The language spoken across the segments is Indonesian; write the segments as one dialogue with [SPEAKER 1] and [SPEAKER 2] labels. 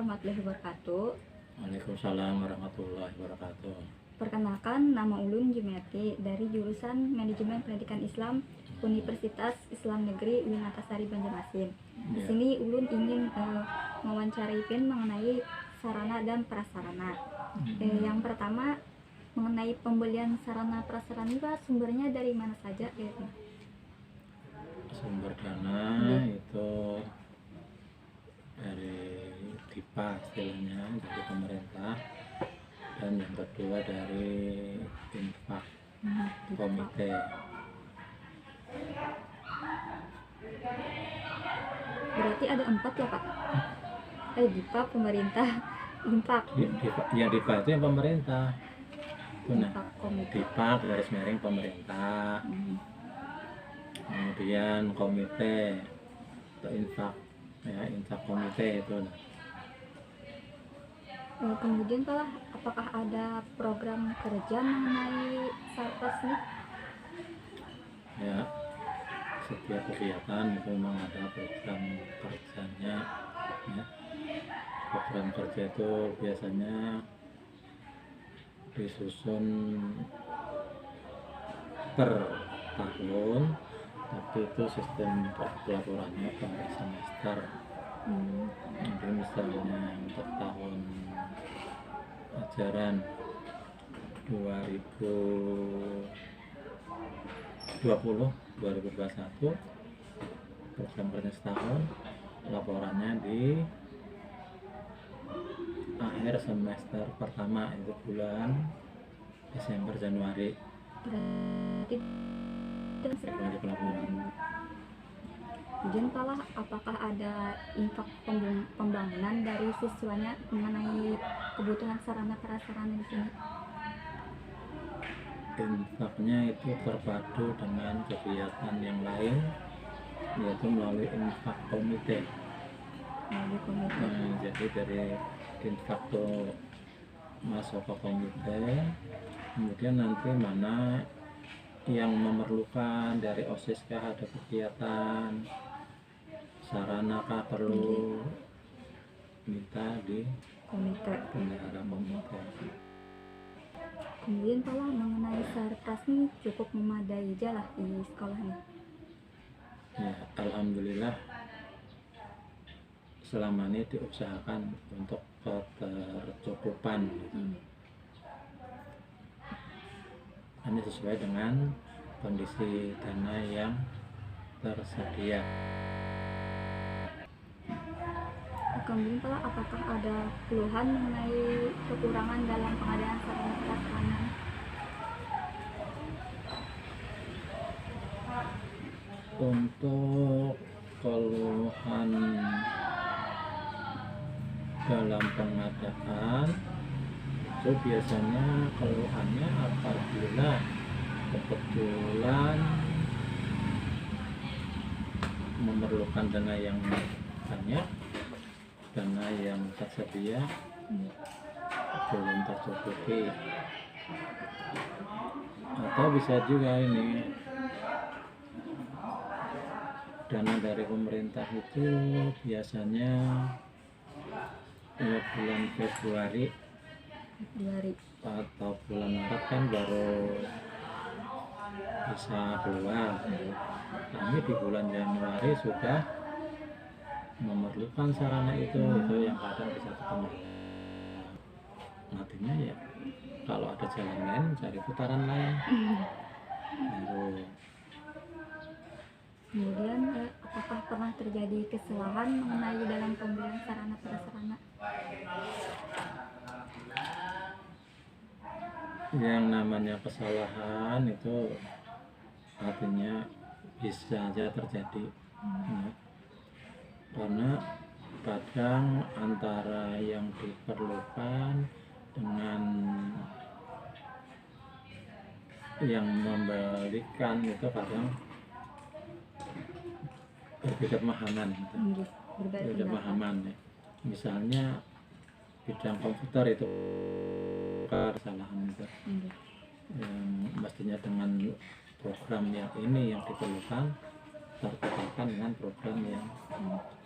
[SPEAKER 1] warahmatullahi wabarakatuh.
[SPEAKER 2] Waalaikumsalam warahmatullahi wabarakatuh.
[SPEAKER 1] Perkenalkan, nama ulun Jumiati dari jurusan Manajemen Pendidikan Islam Universitas Islam Negeri Winatasari Banjarmasin. Di sini ulun ingin mewawancarai Ipin mengenai sarana dan prasarana. Yang pertama, mengenai pembelian sarana prasarana ini, Pak, sumbernya dari mana saja?
[SPEAKER 2] Sumber dana itu dari DIPA istilahnya, dari pemerintah, dan yang kedua dari infak komite.
[SPEAKER 1] Berarti ada 4 ya, Pak? DIPA, pemerintah, infak.
[SPEAKER 2] DIPA itu yang pemerintah. Itu nah, DIPA garis miring pemerintah. Kemudian komite atau infak, ya, infak komite itu.
[SPEAKER 1] Kemudian Pak, apakah ada program kerja mengenai Sarpras ini?
[SPEAKER 2] Ya, setiap kegiatan itu memang ada program kerjanya, ya. Program kerja itu biasanya disusun per tahun, tapi itu sistem pelaporannya per semester. Jadi misalnya untuk tahun ajaran 2020-2021 program kerja setahun, laporannya di akhir semester pertama, itu bulan Desember Januari.
[SPEAKER 1] Kemudian Pak, apakah ada infak pembangunan dari siswanya mengenai kebutuhan sarana prasarana di sini?
[SPEAKER 2] Infaknya itu terpadu dengan kegiatan yang lain, yaitu melalui infak komite. Jadi dari infak itu masuk ke komite, kemudian nanti mana yang memerlukan dari OSIS kah ada kegiatan, sarana kah perlu, minta di
[SPEAKER 1] komite.
[SPEAKER 2] bendahara komite.
[SPEAKER 1] Kemudian Pak, mengenai Sarpras ini cukup memadai aja lah di sekolah ini.
[SPEAKER 2] Ya, alhamdulillah selama ini diusahakan untuk ketercukupan. Hanya sesuai dengan kondisi dana yang tersedia.
[SPEAKER 1] Kemudian Pak, apakah ada keluhan mengenai kekurangan dalam pengadaan sarana prasarana?
[SPEAKER 2] Untuk keluhan dalam pengadaan itu biasanya keluhannya apabila kebetulan memerlukan dana yang banyak, dana yang tersedia belum tercukupi, atau bisa juga ini dana dari pemerintah itu biasanya bulan Februari atau bulan Maret kan baru bisa keluar. Kami di bulan Januari sudah memerlukan sarana itu yang kadang bisa ketemu. Nantinya ya kalau ada jalan lain cari putaran lain.
[SPEAKER 1] Kemudian apakah pernah terjadi kesalahan mengenai dalam pembelian sarana prasarana?
[SPEAKER 2] Yang namanya kesalahan itu artinya bisa saja terjadi, karena kadang antara yang diperlukan dengan yang membelikan itu kadang berbeda pemahaman, berbeda pemahaman ya. Misalnya bidang komputer itu kesalahan itu, yang mestinya dengan program yang ini yang diperlukan tertukarkan dengan program yang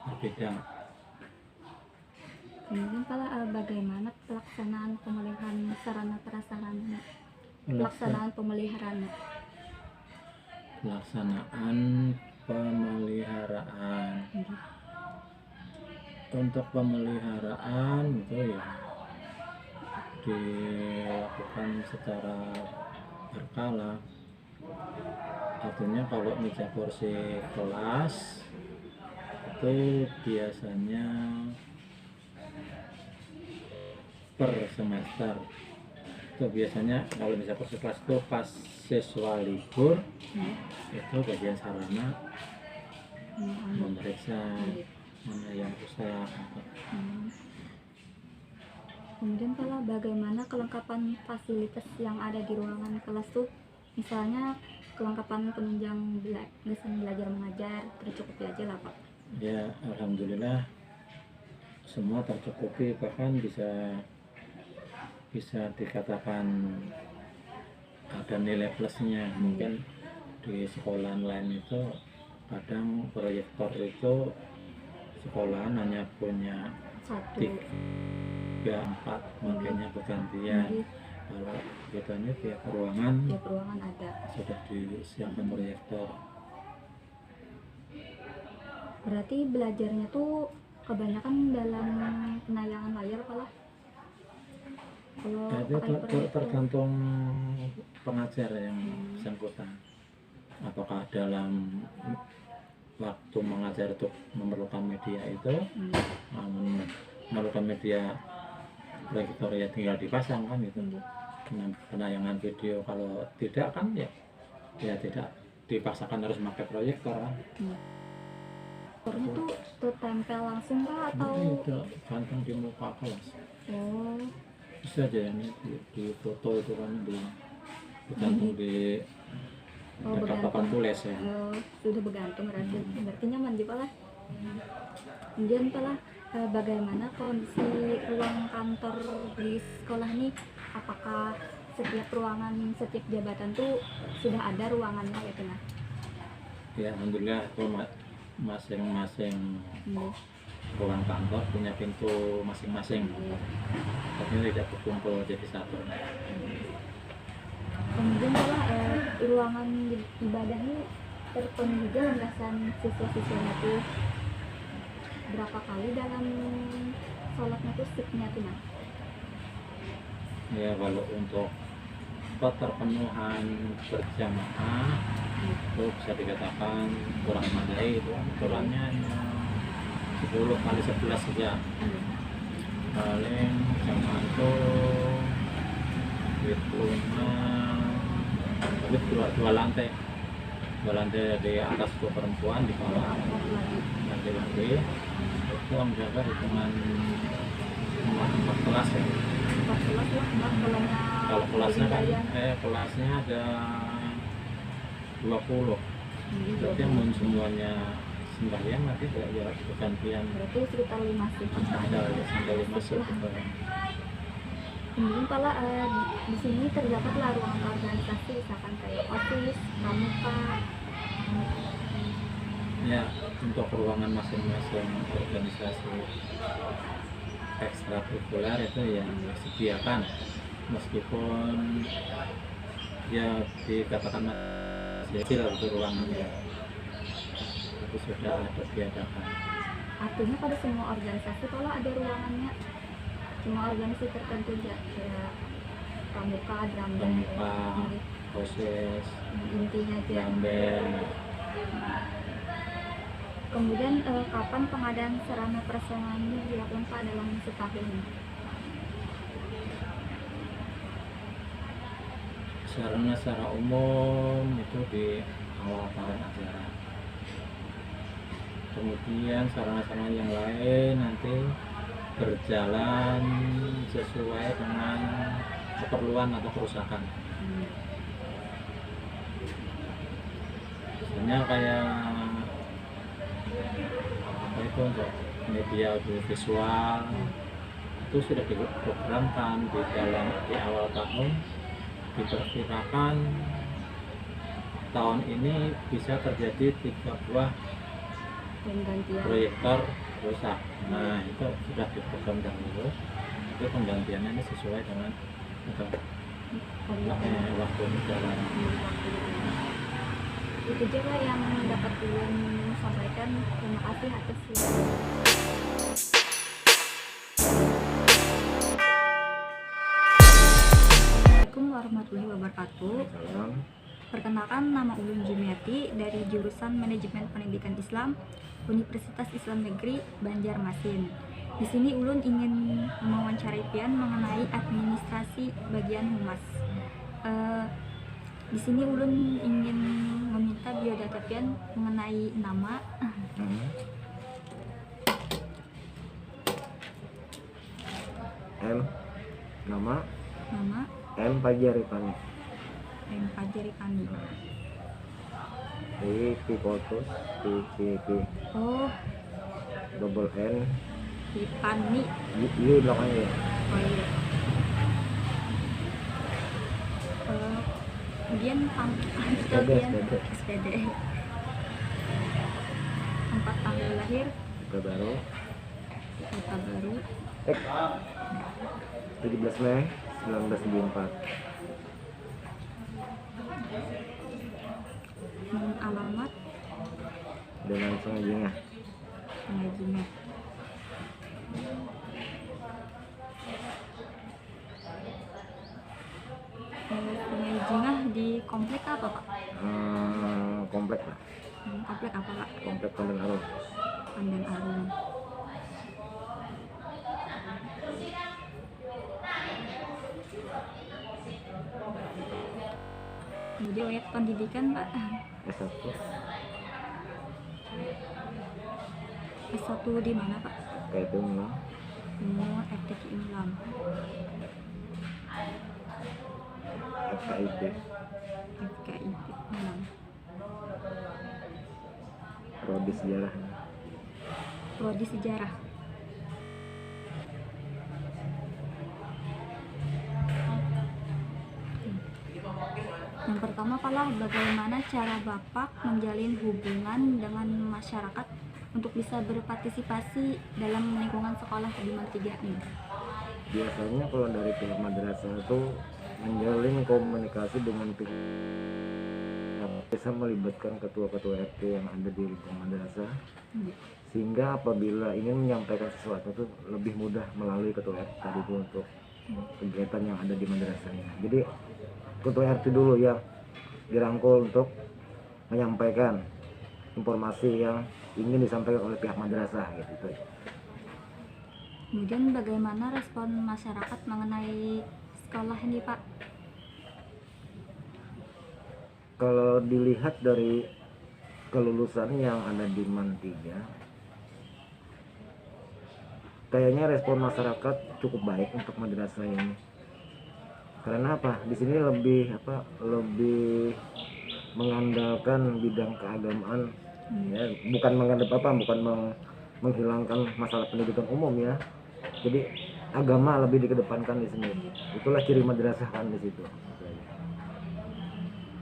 [SPEAKER 2] berbeda.
[SPEAKER 1] Kemudian pala bagaimana pelaksanaan pemeliharaan sarana prasarana, pelaksanaan pemeliharaan.
[SPEAKER 2] Pelaksanaan pemeliharaan.
[SPEAKER 1] Nggih.
[SPEAKER 2] Untuk pemeliharaan itu ya dilakukan secara berkala. Artinya kalau meja kursi kelas itu biasanya per semester. Itu biasanya kalau meja kursi kelas itu pas siswa libur itu bagian sarana memeriksa mana yang rusak.
[SPEAKER 1] Kemudian kalau bagaimana kelengkapan fasilitas yang ada di ruangan kelas tuh, misalnya kelengkapan penunjang dosen belajar mengajar tercukupi aja lah Pak.
[SPEAKER 2] Ya, alhamdulillah semua tercukupi, bahkan bisa dikatakan ada nilai plusnya. Mungkin di sekolah lain itu kadang proyektor itu sekolahan hanya punya
[SPEAKER 1] 1,
[SPEAKER 2] 3, 4, makanya bergantian.
[SPEAKER 1] Nggih.
[SPEAKER 2] Kalau bedanya tiap ruangan
[SPEAKER 1] Tiap ruangan ada.
[SPEAKER 2] sudah disiapkan proyektor.
[SPEAKER 1] Berarti belajarnya tuh kebanyakan dalam penayangan layar Pak. Kalau
[SPEAKER 2] Ya, itu
[SPEAKER 1] pakai proyektor,
[SPEAKER 2] tergantung pengajar yang bersangkutan. Apakah dalam waktu mengajar itu memerlukan media itu, memerlukan media proyektor ya tinggal dipasang kan gitu. Penayangan video kalau tidak kan ya tidak dipaksakan harus pakai proyektor kan.
[SPEAKER 1] Proyektornya tuh tertempel langsung Pak atau?
[SPEAKER 2] Itu gantung di muka kelas.
[SPEAKER 1] Oh,
[SPEAKER 2] Bisa aja ini di foto itu kan digantung di papan tulis ya.
[SPEAKER 1] Sudah bergantung berarti nyaman juga lah. Kemudian Pak, bagaimana kondisi ruang kantor di sekolah ini? Apakah setiap ruangan, setiap jabatan tuh sudah ada ruangannya ya Kena?
[SPEAKER 2] Ya, alhamdulillah itu masing-masing ruang kantor punya pintu masing-masing, tapi tidak berkumpul jadi satu.
[SPEAKER 1] Kemudian Pak, ruangan ibadah ini terpenuhi juga landasan siswa-siswanya tuh berapa kali dalam sholatnya tuh sticknya tuh nah?
[SPEAKER 2] Ya, kalau untuk keterpenuhan berjamaah itu bisa dikatakan kurang memadai. Itu aturannya 10 kali 11 saja. Paling jamaah itu dua lantai di atas itu perempuan, di bawah laki-laki. Itu menjaga hitungan 4 kelas ya.
[SPEAKER 1] 14 lah Mbak,
[SPEAKER 2] Kalau kelasnya kan kelasnya ada 20. Berarti yang semuanya sembahyang nanti ya bergantian.
[SPEAKER 1] berarti sekitar 5 sih.
[SPEAKER 2] Ada sampai 5 sih.
[SPEAKER 1] Kemudian Pak, di sini terdapatlah ruang organisasi misalkan kayak OSIS, pramuka.
[SPEAKER 2] Ya, untuk ruangan masing-masing organisasi ekstrakurikuler itu ya disediakan, meskipun ya dikatakan masih kecil itu ruangannya, tapi sudah ada diadakan.
[SPEAKER 1] Artinya pada semua organisasi kalau ada ruangannya, cuma organisasi tertentu aja kayak pramuka, drum band,
[SPEAKER 2] OSIS,
[SPEAKER 1] intinya aja.
[SPEAKER 2] drum band.
[SPEAKER 1] Kemudian kapan pengadaan sarana prasarana ini dilakukan Pak dalam setahun?
[SPEAKER 2] Sarana secara umum itu di awal tahun ajaran. Kemudian sarana-sarana yang lain nanti berjalan sesuai dengan keperluan atau kerusakan. Misalnya kayak apa itu untuk media audiovisual itu sudah diprogramkan di awal tahun, diperkirakan tahun ini bisa terjadi 3 buah
[SPEAKER 1] Dan gantian.
[SPEAKER 2] proyektor rusak. Nah itu sudah diprogram dahulu, itu penggantiannya ini sesuai dengan atau waktu berjalan.
[SPEAKER 1] Itu juga yang dapat ulun sampaikan. Terima kasih atas Assalamualaikum warahmatullahi wabarakatuh.
[SPEAKER 3] Salam.
[SPEAKER 1] Perkenalkan, nama ulun Jumiati dari jurusan Manajemen Pendidikan Islam Universitas Islam Negeri Banjarmasin. Di sini ulun ingin mewawancarai pian mengenai administrasi bagian humas. Di sini ulun ingin meminta biodata pian mengenai nama,
[SPEAKER 3] M nama
[SPEAKER 1] nama
[SPEAKER 3] M Pajaripani.
[SPEAKER 1] M Pajaripani.
[SPEAKER 3] Pipotus P
[SPEAKER 1] Oh,
[SPEAKER 3] double N
[SPEAKER 1] Pipani.
[SPEAKER 3] Y belakangnya ya.
[SPEAKER 1] Oh iya. Kemudian SPD. Tempat tanggal lahir
[SPEAKER 3] Kota Baru
[SPEAKER 1] Kota Baru
[SPEAKER 3] 17 Mei 1974.
[SPEAKER 1] Alamat
[SPEAKER 3] Dengan sengaja
[SPEAKER 1] pengajinya. Pengajinya di komplek apa Pak?
[SPEAKER 3] Komplek lah,
[SPEAKER 1] Komplek apa Pak?
[SPEAKER 3] komplek Pandan Arum.
[SPEAKER 1] Pandan Arum. Kemudian wayat pendidikan Pak.
[SPEAKER 3] S1
[SPEAKER 1] S1 di mana Pak?
[SPEAKER 3] kayak itu Ulang.
[SPEAKER 1] FTQ Ulam.
[SPEAKER 3] FKIP
[SPEAKER 1] FKIP Ulam.
[SPEAKER 3] Prodi Sejarah.
[SPEAKER 1] Prodi Sejarah. Yang pertama Pak, bagaimana cara Bapak menjalin hubungan dengan masyarakat untuk bisa berpartisipasi dalam lingkungan sekolah Kediman 3 ini?
[SPEAKER 3] Biasanya kalau dari pihak madrasah itu menjalin komunikasi dengan pihak, bisa melibatkan ketua-ketua RT yang ada di lingkungan madrasah, sehingga apabila ingin menyampaikan sesuatu itu lebih mudah melalui ketua RT tadi itu untuk kegiatan yang ada di madrasahnya. Jadi ketua RT dulu yang dirangkul untuk menyampaikan informasi yang ingin disampaikan oleh pihak madrasah gitu.
[SPEAKER 1] Kemudian bagaimana respon masyarakat mengenai sekolah ini Pak?
[SPEAKER 3] Kalau dilihat dari kelulusan yang ada di MAN 3, kayaknya respon masyarakat cukup baik untuk madrasah ini. Karena apa? Di sini lebih mengandalkan bidang keagamaan, ya, bukan menghilangkan masalah pendidikan umum ya. Jadi agama lebih dikedepankan di sini. Itulah ciri madrasah kan di situ.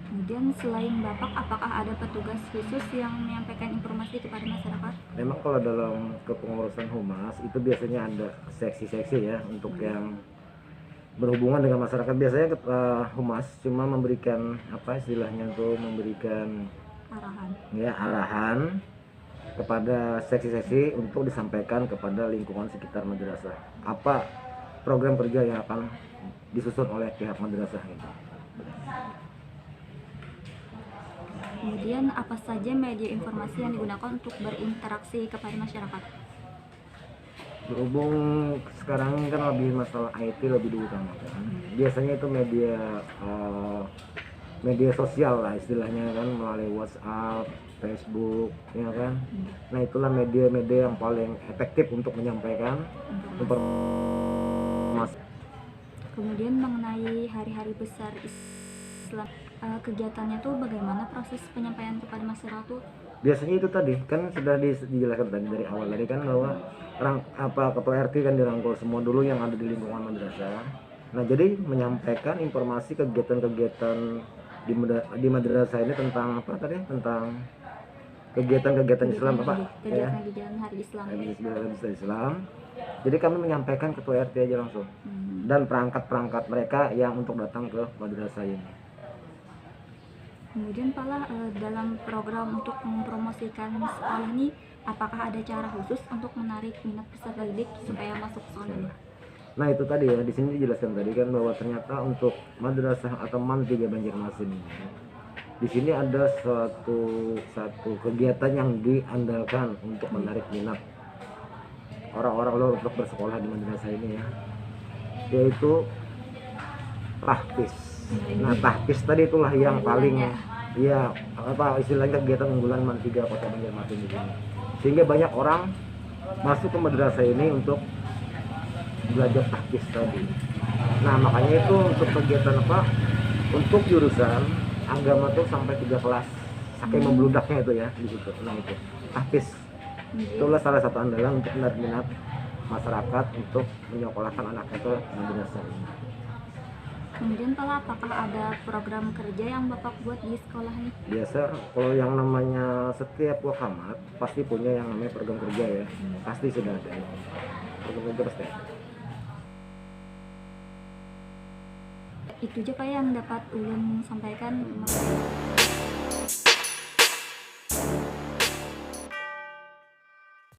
[SPEAKER 1] Kemudian selain Bapak, apakah ada petugas khusus yang menyampaikan informasi kepada masyarakat?
[SPEAKER 3] Memang kalau dalam kepengurusan humas itu biasanya ada seksi-seksi ya untuk yang berhubungan dengan masyarakat. Biasanya humas cuma memberikan apa istilahnya tuh, memberikan arahan kepada seksi-seksi untuk disampaikan kepada lingkungan sekitar madrasah apa program kerja yang akan disusun oleh pihak madrasah itu.
[SPEAKER 1] Kemudian apa saja media informasi yang digunakan untuk berinteraksi kepada masyarakat?
[SPEAKER 3] Berhubung sekarang kan lebih masalah IT lebih diutamakan, biasanya itu media sosial lah istilahnya kan, melalui WhatsApp, Facebook, ya kan. Nah itulah media-media yang paling efektif untuk menyampaikan informasi.
[SPEAKER 1] Kemudian mengenai hari-hari besar Islam, kegiatannya tuh bagaimana proses penyampaian kepada masyarakat tuh?
[SPEAKER 3] Biasanya itu tadi kan sudah dijelaskan tadi dari awal tadi kan, bahwa ketua RT kan dirangkul semua dulu yang ada di lingkungan madrasah. Nah jadi menyampaikan informasi kegiatan-kegiatan di madrasah ini tentang apa tadi, tentang kegiatan-kegiatan Islam Pak ya.
[SPEAKER 1] Kegiatan hari Islam.
[SPEAKER 3] Kegiatan Islam. Jadi kami menyampaikan ketua RT aja langsung dan perangkat-perangkat mereka yang untuk datang ke madrasah ini.
[SPEAKER 1] Kemudian Pala, dalam program untuk mempromosikan sekolah ini, apakah ada cara khusus untuk menarik minat peserta didik supaya masuk sekolah ini?
[SPEAKER 3] Nah itu tadi ya, di sini dijelaskan tadi kan bahwa ternyata untuk madrasah atau MAN 3 Banjarmasin ini, di sini ada satu kegiatan yang diandalkan untuk menarik minat orang-orang luar untuk bersekolah di madrasah ini ya, yaitu tahfiz. Nah tahfiz tadi itulah yang paling ya apa istilahnya kegiatan unggulan MAN 3 Kota Banjarmasin di sini, sehingga banyak orang masuk ke madrasah ini untuk belajar tahfiz tadi. Nah makanya itu untuk kegiatan apa, untuk jurusan agama tuh sampai 3 kelas, saking membludaknya itu ya di situ. Nah itu tahfiz itulah salah satu andalan untuk menarik minat masyarakat untuk menyekolahkan anaknya ke madrasah ini.
[SPEAKER 1] Kemudian Pala, apakah ada program kerja yang Bapak buat di sekolah ini?
[SPEAKER 3] Biasa kalau yang namanya setiap wakamat pasti punya yang namanya program kerja ya, pasti sudah ada ya. Program kerja pasti ada.
[SPEAKER 1] Itu aja Pak yang dapat ulun sampaikan.